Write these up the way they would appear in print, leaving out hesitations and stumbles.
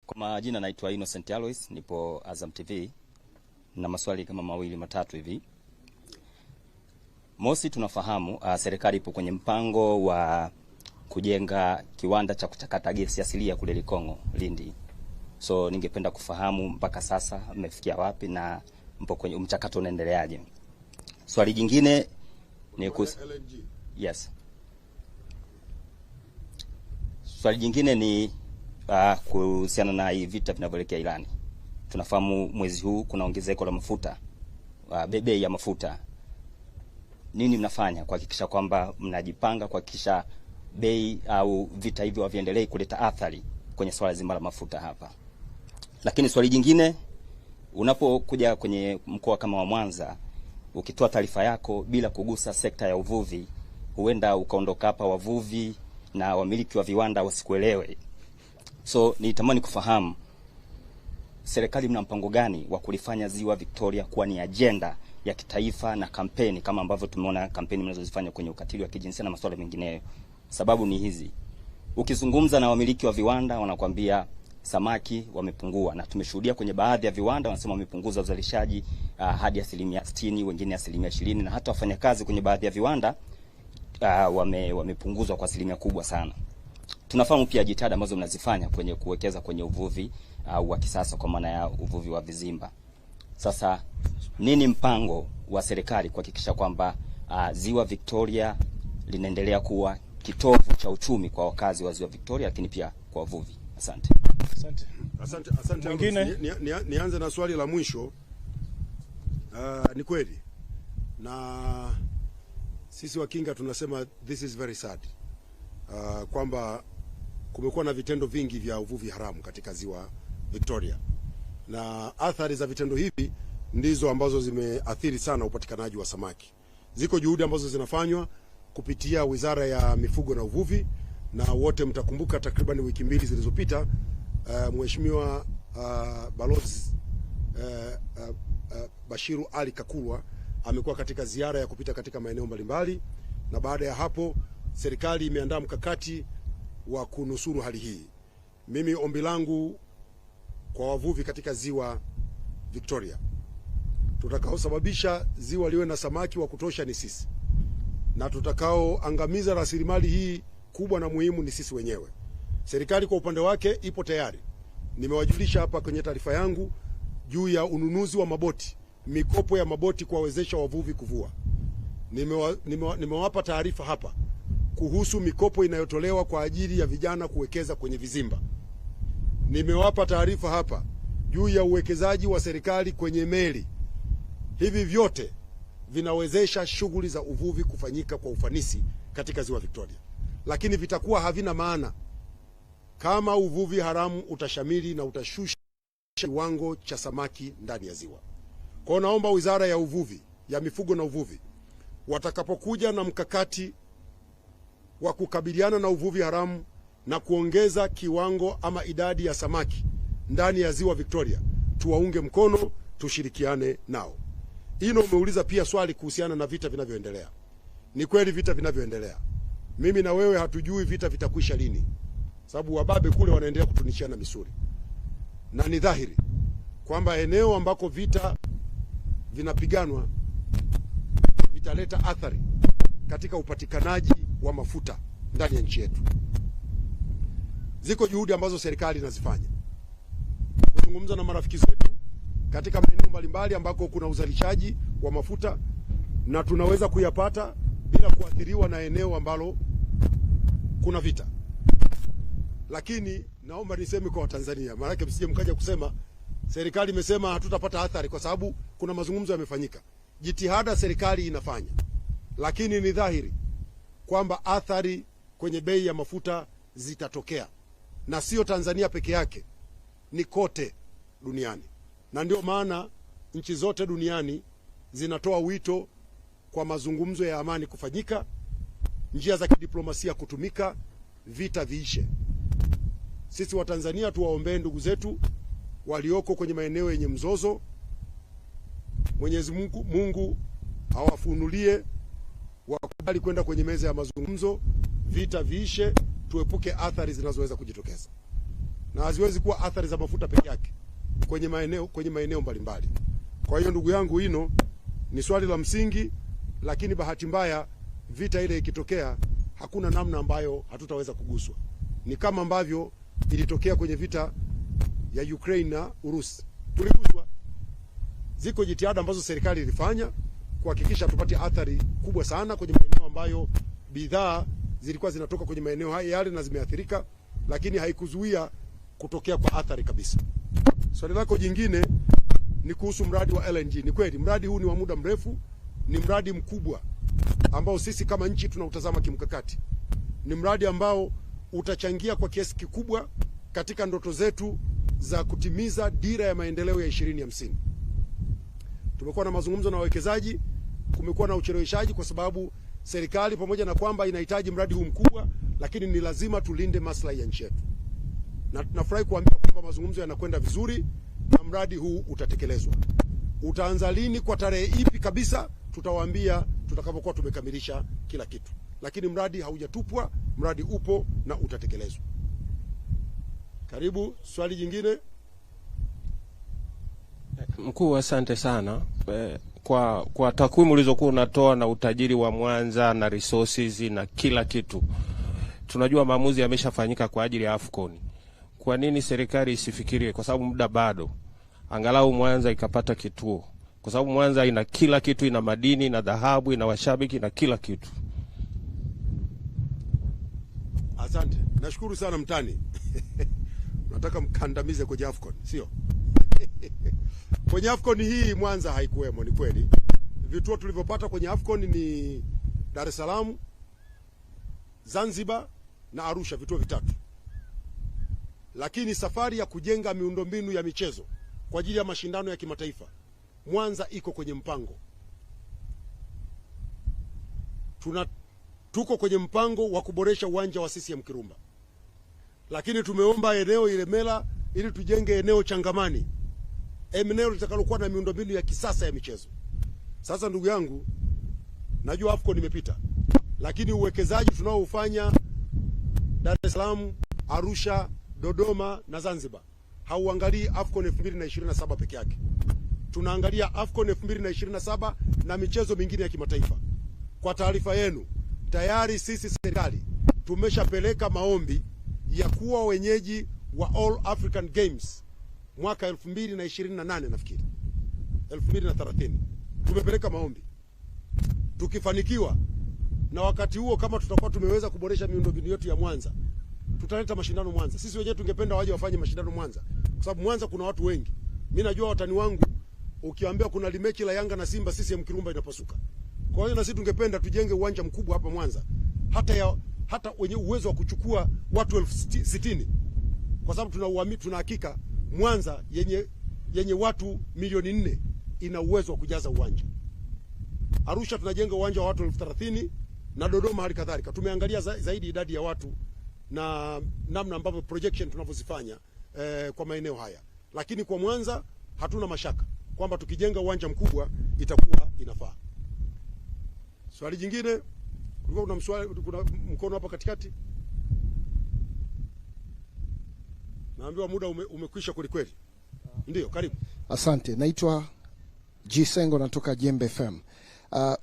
Kwa majina naitwa Innocent Alois, nipo Azam TV na maswali kama mawili matatu hivi. Mosi, tunafahamu serikali ipo kwenye mpango wa kujenga kiwanda cha kuchakata gesi asilia kule Likongo, Lindi. So ningependa kufahamu mpaka sasa mmefikia wapi na mpo kwenye mchakato unaendeleaje? Swali jingine ni LNG. Yes. Swali jingine ni kuhusiana na hii vita vinavyoelekea Irani. Tunafahamu mwezi huu kuna ongezeko la mafuta, bei ya mafuta. Nini mnafanya kuhakikisha kwamba mnajipanga kuhakikisha bei au vita hivyo haviendelee kuleta athari kwenye swala zima la mafuta hapa? Lakini swali jingine, unapokuja kwenye mkoa kama wa Mwanza, ukitoa taarifa yako bila kugusa sekta ya uvuvi, huenda ukaondoka hapa wavuvi na wamiliki wa viwanda wasikuelewe. So nitamani kufahamu serikali mna mpango gani wa kulifanya Ziwa Victoria kuwa ni agenda ya kitaifa na kampeni kama ambavyo tumeona kampeni mnazozifanya kwenye ukatili wa kijinsia na masuala mengineyo. Sababu ni hizi. Ukizungumza na wamiliki wa viwanda wanakuambia samaki wamepungua, na tumeshuhudia kwenye baadhi ya viwanda wanasema wamepunguza uzalishaji hadi 60%, wengine 20%, na hata wafanyakazi kwenye baadhi ya viwanda wamepunguzwa kwa 1% kubwa sana. Tunafahamu pia jitihada ambazo mnazifanya kwenye kuwekeza kwenye uvuvi wa kisasa kwa maana ya uvuvi wa vizimba. Sasa nini mpango wa serikali kuhakikisha kwamba Ziwa Victoria linaendelea kuwa kitovu cha uchumi kwa wakazi wa Ziwa Victoria, lakini pia kwa wavuvi? Asante. Asante. Mwingine nianze na swali la mwisho. Ni kweli, na sisi Wakinga tunasema this is very sad, kwamba kumekuwa na vitendo vingi vya uvuvi haramu katika Ziwa Victoria, na athari za vitendo hivi ndizo ambazo zimeathiri sana upatikanaji wa samaki. Ziko juhudi ambazo zinafanywa kupitia Wizara ya Mifugo na Uvuvi, na wote mtakumbuka takriban wiki 2 zilizopita Mheshimiwa Balozi Bashiru Ali Kakurwa amekuwa katika ziara ya kupita katika maeneo mbalimbali, na baada ya hapo serikali imeandaa mkakati wa kunusuru hali hii. Mimi ombi langu kwa wavuvi katika Ziwa Victoria, tutakaosababisha ziwa liwe na samaki wa kutosha ni sisi, na tutakaoangamiza rasilimali hii kubwa na muhimu ni sisi wenyewe. Serikali kwa upande wake ipo tayari. Nimewajulisha hapa kwenye taarifa yangu juu ya ununuzi wa maboti, mikopo ya maboti kuwawezesha wavuvi kuvua. Nimewapa taarifa hapa kuhusu mikopo inayotolewa kwa ajili ya vijana kuwekeza kwenye vizimba. Nimewapa taarifa hapa juu ya uwekezaji wa serikali kwenye meli. Hivi vyote vinawezesha shughuli za uvuvi kufanyika kwa ufanisi katika Ziwa Victoria, lakini vitakuwa havina maana kama uvuvi haramu utashamiri na utashusha kiwango cha samaki ndani ya ziwa. Kwa hiyo naomba Wizara ya Uvuvi, ya Mifugo na Uvuvi, watakapokuja na mkakati wa kukabiliana na uvuvi haramu na kuongeza kiwango ama idadi ya samaki ndani ya Ziwa Victoria, tuwaunge mkono, tushirikiane nao. Hino umeuliza pia swali kuhusiana na vita vinavyoendelea. Ni kweli vita vinavyoendelea. Mimi na wewe hatujui vita vitakwisha lini, sababu wababe kule wanaendelea kutunishiana misuri. Na ni dhahiri kwamba eneo ambako vita vinapiganwa vitaleta athari katika upatikanaji wa mafuta ndani ya nchi yetu. Ziko juhudi ambazo serikali inazifanya kuzungumza na marafiki zetu katika maeneo mbalimbali ambako kuna uzalishaji wa mafuta na tunaweza kuyapata bila kuathiriwa na eneo ambalo kuna vita. Lakini naomba niseme kwa Watanzania, maana msije mkaja kusema serikali imesema hatutapata athari, kwa sababu kuna mazungumzo yamefanyika. Jitihada serikali inafanya, lakini ni dhahiri kwamba athari kwenye bei ya mafuta zitatokea, na sio Tanzania peke yake, ni kote duniani. Na ndio maana nchi zote duniani zinatoa wito kwa mazungumzo ya amani kufanyika, njia za kidiplomasia kutumika, vita viishe. Sisi wa Tanzania tuwaombee ndugu zetu walioko kwenye maeneo yenye mzozo. Mwenyezi Mungu awafunulie, wakubali kwenda kwenye meza ya mazungumzo, vita viishe, tuepuke athari zinazoweza kujitokeza. na haziwezi kuwa athari za mafuta peke yake kwenye maeneo mbalimbali. Kwa hiyo ndugu yangu, hino ni swali la msingi, lakini bahati mbaya vita ile ikitokea hakuna namna ambayo hatutaweza kuguswa. Ni kama ambavyo ilitokea kwenye vita ya Ukraine na Urusi, tuliguswa. Ziko jitihada ambazo serikali ilifanya kuhakikisha tupate athari kubwa sana kwenye maeneo ambayo bidhaa zilikuwa zinatoka kwenye maeneo haya yale na zimeathirika, lakini haikuzuia kutokea kwa athari kabisa. Swali lako jingine ni kuhusu mradi wa LNG. Ni kweli mradi huu ni wa muda mrefu, ni mradi mkubwa ambao sisi kama nchi tunautazama kimkakati. Ni mradi ambao utachangia kwa kiasi kikubwa katika ndoto zetu za kutimiza dira ya maendeleo ya 2050. Tumekuwa na mazungumzo na wawekezaji, kumekuwa na ucheleweshaji kwa sababu serikali pamoja na kwamba inahitaji mradi huu mkubwa, lakini ni lazima tulinde maslahi ya nchi yetu. Na tunafurahi kuambia kwamba mazungumzo yanakwenda vizuri na mradi huu utatekelezwa. Utaanza lini, kwa tarehe ipi kabisa, tutawaambia tutakapokuwa tumekamilisha kila kitu. Lakini mradi haujatupwa, mradi upo na utatekelezwa. Karibu swali jingine. Mkuu, asante sana. Kwa takwimu ulizokuwa unatoa na utajiri wa Mwanza na resources na kila kitu, tunajua maamuzi yameshafanyika kwa ajili ya AFCON. Kwa nini serikali isifikirie, kwa sababu muda bado, angalau Mwanza ikapata kituo? Kwa sababu Mwanza ina kila kitu, ina madini, ina dhahabu, ina washabiki na kila kitu. Asante. Nashukuru sana mtani. Nataka mkandamize kwenye AFCON, sio? Kwenye AFCON hii Mwanza haikuwemo, ni kweli. Vituo tulivyopata kwenye AFCON ni Dar es Salaam, Zanzibar na Arusha, vituo vitatu. Lakini safari ya kujenga miundombinu ya michezo kwa ajili ya mashindano ya kimataifa, Mwanza iko kwenye mpango. Tuko kwenye mpango wa kuboresha uwanja wa CCM Kirumba. Lakini tumeomba eneo Ilemela ili tujenge eneo changamani, eneo litakalokuwa na miundombinu ya kisasa ya michezo. Sasa ndugu yangu, najua AFCON imepita, lakini uwekezaji tunaoufanya Dar es Salaam, Arusha, Dodoma na Zanzibar hauangalii AFCON 2027 peke yake. Tunaangalia AFCON 2027 na michezo mingine ya kimataifa. Kwa taarifa yenu, tayari sisi serikali tumeshapeleka maombi ya kuwa wenyeji wa All African Games mwaka 2028, nafikiri 2030. Tumepeleka maombi. Tukifanikiwa, na wakati huo kama tutakuwa tumeweza kuboresha miundombinu yetu ya Mwanza, tutaleta mashindano Mwanza. Sisi wenyewe tungependa waje wafanye mashindano Mwanza, kwa sababu Mwanza kuna watu wengi. Mimi najua watani wangu, ukiambia kuna limechi la Yanga na Simba, CCM Kirumba inapasuka. Kwa hiyo na sisi tungependa tujenge uwanja mkubwa hapa Mwanza, hata wenye uwezo wa kuchukua watu 60,000, kwa sababu tuna hakika Mwanza yenye watu milioni 4 ina uwezo wa kujaza uwanja. Arusha tunajenga uwanja wa watu 30,000 na Dodoma hali kadhalika. Tumeangalia zaidi idadi ya watu na namna ambavyo projection tunavyozifanya kwa maeneo haya. Lakini kwa Mwanza hatuna mashaka kwamba tukijenga uwanja mkubwa itakuwa inafaa. Swali jingine, kuna mkono hapa katikati. Naambiwa muda umekwisha kweli kweli. Ndio, karibu. Asante. Naitwa Jisengo, natoka Jembe FM.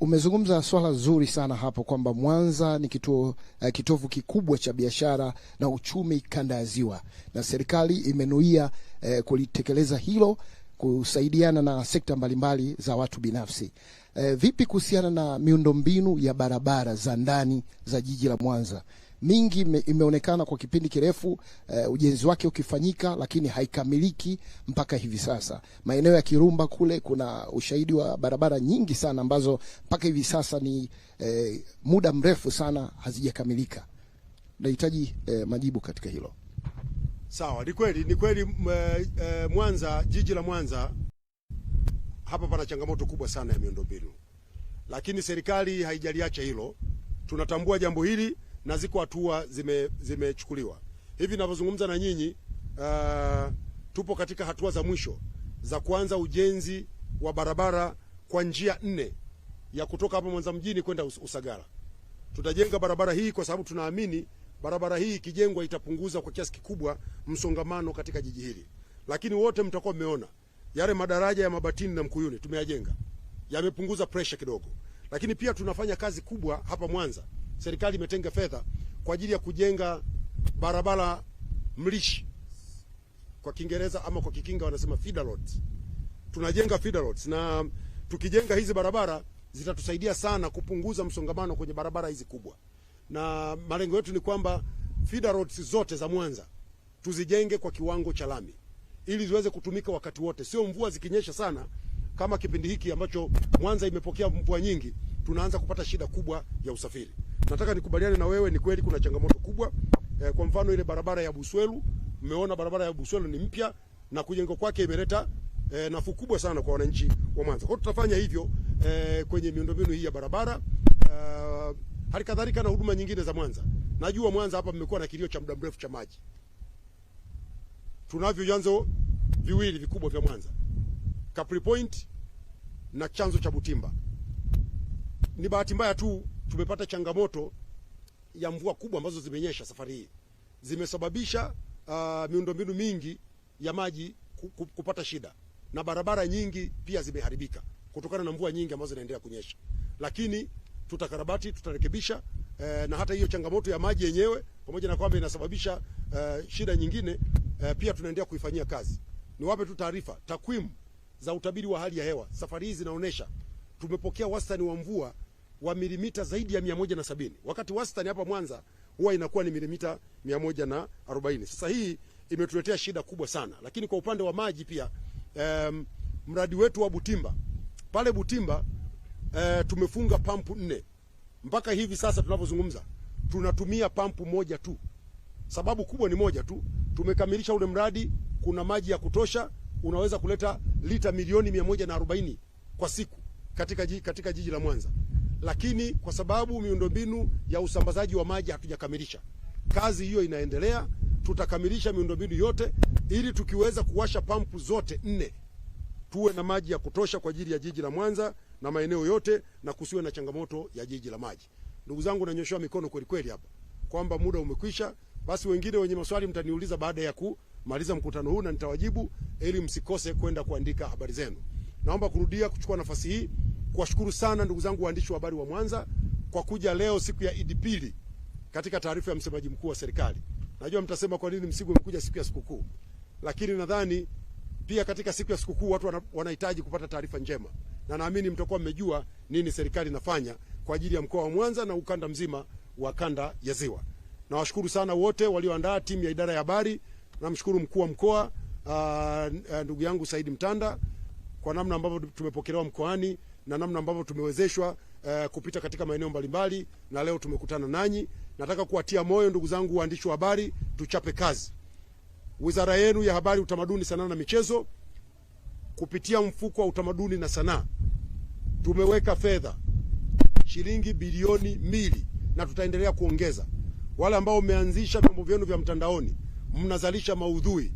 Umezungumza swala zuri sana hapo kwamba Mwanza ni kitovu kikubwa cha biashara na uchumi kanda ya Ziwa, na serikali imenuia kulitekeleza hilo, kusaidiana na sekta mbalimbali za watu binafsi. Vipi kuhusiana na miundombinu ya barabara za ndani za jiji la Mwanza? Mingi imeonekana kwa kipindi kirefu ujenzi wake ukifanyika, lakini haikamiliki mpaka hivi sasa. Maeneo ya Kirumba kule kuna ushahidi wa barabara nyingi sana ambazo mpaka hivi sasa ni muda mrefu sana hazijakamilika. Nahitaji majibu katika hilo. Sawa, ni kweli Mwanza, jiji la Mwanza hapa pana changamoto kubwa sana ya miundombinu. Lakini serikali haijaliacha hilo. Tunatambua jambo hili na ziko hatua zimechukuliwa. Hivi ninavyozungumza na nyinyi, tupo katika hatua za mwisho za kuanza ujenzi wa barabara kwa njia 4 ya kutoka hapa Mwanza mjini kwenda Usagara. Tutajenga barabara hii kwa sababu tunaamini barabara hii ikijengwa itapunguza kwa kiasi kikubwa msongamano katika jiji hili. Lakini wote mtakuwa mmeona yale madaraja ya Mabatini na Mkuyuni tumeyajenga, yamepunguza pressure kidogo. Lakini pia tunafanya kazi kubwa hapa Mwanza. Serikali imetenga fedha kwa ajili ya kujenga barabara mlishi, kwa Kiingereza ama kwa Kikinga wanasema feeder roads. Tunajenga feeder roads, na tukijenga hizi barabara zitatusaidia sana kupunguza msongamano kwenye barabara hizi kubwa. Na malengo yetu ni kwamba feeder roads zote za Mwanza tuzijenge kwa kiwango cha lami ili ziweze kutumika wakati wote, sio mvua zikinyesha sana kama kipindi hiki ambacho Mwanza imepokea mvua nyingi, tunaanza kupata shida kubwa ya usafiri. Nataka nikubaliane na wewe, ni kweli kuna changamoto kubwa. Kwa mfano ile barabara ya Buswelu, mmeona barabara ya Buswelu ni mpya na kujengwa kwake imeleta nafuu kubwa sana kwa wananchi wa Mwanza. Kwa hiyo tutafanya hivyo kwenye miundombinu hii ya barabara, hali kadhalika na huduma nyingine za Mwanza. Najua Mwanza hapa mmekuwa na kilio cha muda mrefu cha maji. Tunavyo vyanzo viwili vikubwa vya Mwanza, Capri Point na chanzo cha Butimba. Ni bahati mbaya tu tumepata changamoto ya mvua kubwa ambazo zimenyesha safari hii, zimesababisha miundombinu mingi ya maji kupata shida, na barabara nyingi pia zimeharibika kutokana na mvua nyingi ambazo zinaendelea kunyesha. Lakini tutakarabati, tutarekebisha, na hata hiyo changamoto ya maji yenyewe pamoja na kwamba inasababisha shida nyingine, pia tunaendelea kuifanyia kazi. Niwape tu taarifa, takwimu za utabiri wa hali ya hewa safari hii zinaonesha tumepokea wastani wa mvua wa milimita zaidi ya 170, wakati wastani hapa Mwanza huwa inakuwa ni milimita 140. Sasa hii imetuletea shida kubwa sana. Lakini kwa upande wa maji pia, mradi wetu wa Butimba, pale Butimba tumefunga pampu 4. Mpaka hivi sasa tunavyozungumza tunatumia pampu moja tu. Sababu kubwa ni moja tu, tumekamilisha ule mradi, kuna maji ya kutosha, unaweza kuleta lita milioni 140 kwa siku katika jiji la Mwanza. Lakini kwa sababu miundombinu ya usambazaji wa maji hatujakamilisha, kazi hiyo inaendelea. Tutakamilisha miundombinu yote ili tukiweza kuwasha pampu zote 4 tuwe na maji ya kutosha kwa ajili ya jiji la Mwanza na maeneo yote, na kusiwe na changamoto ya jiji la maji. Ndugu zangu, nanyoshewa mikono kweli kweli hapa kwamba muda umekwisha. Basi wengine wenye maswali mtaniuliza baada ya kumaliza mkutano huu na nitawajibu, ili msikose kwenda kuandika habari zenu. Naomba kurudia kuchukua nafasi hii kuwashukuru sana ndugu zangu waandishi wa habari wa Mwanza kwa kuja leo siku ya Idi Pili katika taarifa ya msemaji mkuu wa serikali. Najua mtasema kwa nini Msigwa umekuja siku ya sikukuu, lakini nadhani pia katika siku ya sikukuu watu wanahitaji kupata taarifa njema, na naamini mtakuwa mmejua nini serikali inafanya kwa ajili ya mkoa wa Mwanza na ukanda mzima wa kanda ya Ziwa. Nawashukuru sana wote walioandaa, timu ya idara ya habari. Namshukuru mkuu wa mkoa ndugu yangu Saidi Mtanda kwa namna ambavyo tumepokelewa mkoani na namna ambavyo tumewezeshwa kupita katika maeneo mbalimbali, na leo tumekutana nanyi. Nataka kuwatia moyo ndugu zangu waandishi wa habari, tuchape kazi. Wizara yenu ya Habari, Utamaduni, Sanaa na Michezo kupitia mfuko wa utamaduni na sanaa tumeweka fedha shilingi bilioni 2 na tutaendelea kuongeza. Wale ambao mmeanzisha vyombo vyenu vya mtandaoni, mnazalisha maudhui,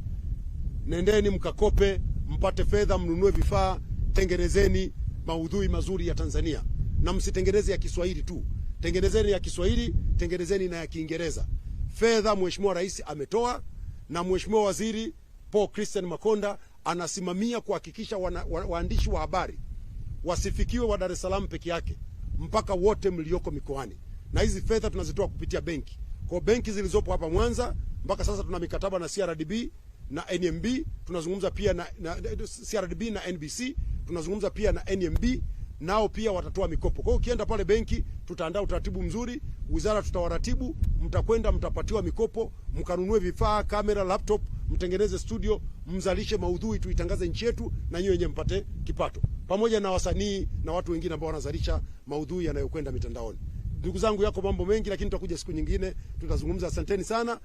nendeni mkakope, mpate fedha, mnunue vifaa, tengenezeni maudhui mazuri ya Tanzania, na msitengeneze ya Kiswahili tu. Tengenezeni ya Kiswahili, tengenezeni na ya Kiingereza. Fedha Mheshimiwa Rais ametoa, na Mheshimiwa Waziri Paul Christian Makonda anasimamia kuhakikisha waandishi wa habari wasifikiwe wa Dar es Salaam peke yake, mpaka wote mlioko mikoani. Na hizi fedha tunazitoa kupitia benki. Kwa benki zilizopo hapa Mwanza, mpaka sasa tuna mikataba na CRDB na NMB, tunazungumza pia na CRDB na NBC, tunazungumza pia na NMB, nao pia watatoa mikopo. Kwa hiyo ukienda pale benki, tutaandaa utaratibu mzuri, wizara tutawaratibu, mtakwenda mtapatiwa mikopo, mkanunue vifaa, kamera, laptop, mtengeneze studio, mzalishe maudhui, tuitangaze nchi yetu, na nyinyi wenyewe mpate kipato, pamoja na wasanii na watu wengine ambao wanazalisha maudhui yanayokwenda mitandaoni. Ndugu zangu, yako mambo mengi, lakini tutakuja siku nyingine tutazungumza. Asanteni sana,